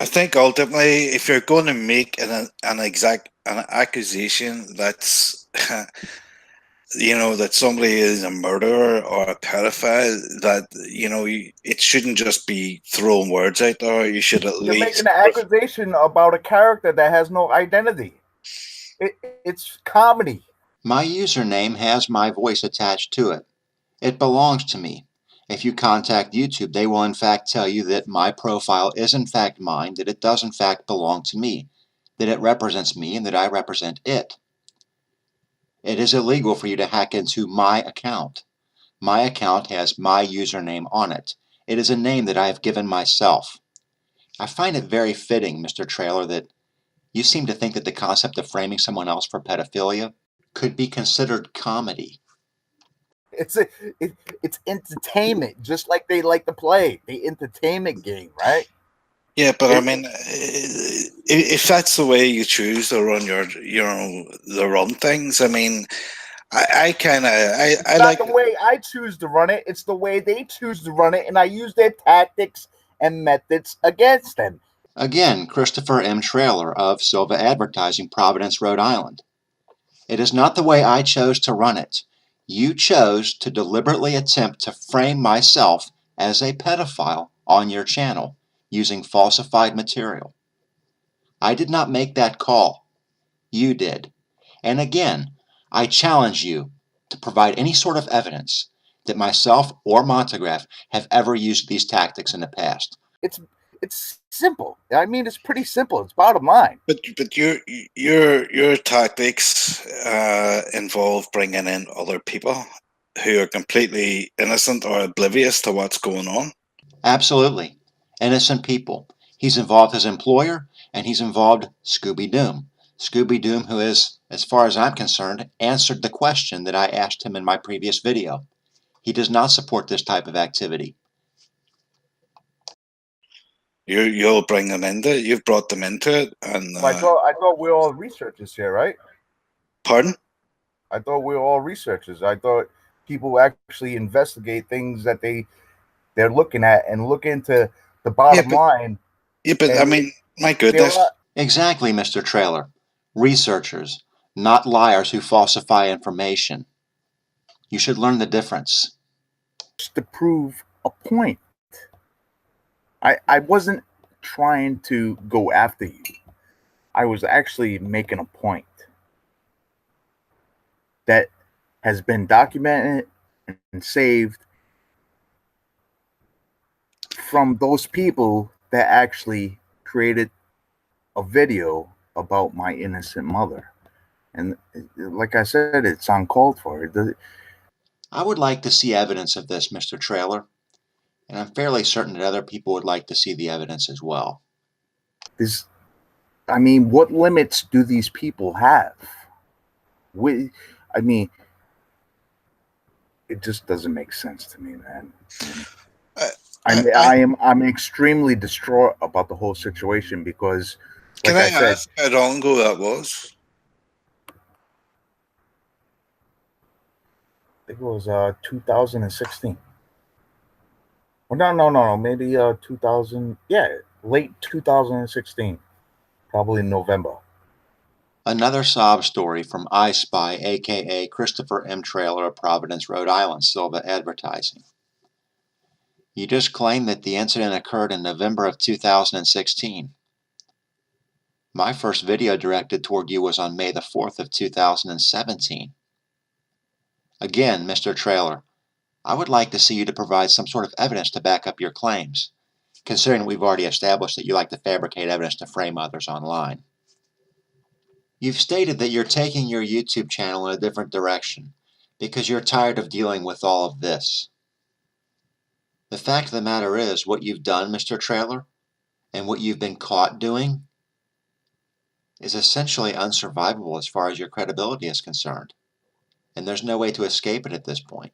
I think ultimately, if you're going to make an accusation that's that somebody is a murderer or a pedophile, that it shouldn't just be throwing words out there. You should at You're least making an accusation about a character that has no identity. It's comedy. My username has my voice attached to it. It belongs to me. If you contact YouTube, they will in fact tell you that my profile is in fact mine, that it does in fact belong to me, that it represents me and that I represent it. It is illegal for you to hack into my account. My account has my username on it. It is a name that I have given myself. I find it very fitting, Mr. Traylor, that you seem to think that the concept of framing someone else for pedophilia could be considered comedy. It's entertainment, just like they like to play the entertainment game, right? Yeah, but I mean, if that's the way you choose to run the run things, I mean, I Not the way I choose to run it. It's the way they choose to run it, and I use their tactics and methods against them. Again, Christopher M. Traylor of Silva Advertising, Providence, Rhode Island. It is not the way I chose to run it. You chose to deliberately attempt to frame myself as a pedophile on your channel using falsified material. I did not make that call. You did. And again, I challenge you to provide any sort of evidence that myself or Montagraph have ever used these tactics in the past. It's simple. I mean, it's pretty simple. It's bottom line. But your tactics involve bringing in other people who are completely innocent or oblivious to what's going on. Absolutely. Innocent people. He's involved his employer, and he's involved Scooby Doom. Scooby Doom, who is, as far as I'm concerned, answered the question that I asked him in my previous video. He does not support this type of activity. You'll bring them into it. You've brought them into it, and I thought we were all researchers here, right? Pardon? I thought we were all researchers. I thought people actually investigate things that they're looking at and look into the bottom line. Yeah, but I mean, my goodness. Exactly, Mr. Traylor. Researchers, not liars who falsify information. You should learn the difference. Just to prove a point. I wasn't trying to go after you. I was actually making a point that has been documented and saved from those people that actually created a video about my innocent mother. And like I said, it's uncalled for. I would like to see evidence of this, Mr. Traylor. And I'm fairly certain that other people would like to see the evidence as well. I mean, what limits do these people have? I mean, it just doesn't make sense to me, man. I'm extremely distraught about the whole situation because, like I said, ask how long ago that was? I think it was 2016. Well, no, maybe 2000. Yeah, late 2016, probably November. Another sob story from EyeSpy, aka Christopher M. Traylor of Providence, Rhode Island, Silva Advertising. You just claimed that the incident occurred in November of 2016. My first video directed toward you was on May the 4th of 2017. Again, Mr. Traylor, I would like to see you to provide some sort of evidence to back up your claims, considering we've already established that you like to fabricate evidence to frame others online. You've stated that you're taking your YouTube channel in a different direction because you're tired of dealing with all of this. The fact of the matter is, what you've done, Mr. Traylor, and what you've been caught doing is essentially unsurvivable as far as your credibility is concerned, and there's no way to escape it at this point.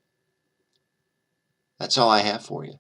That's all I have for you.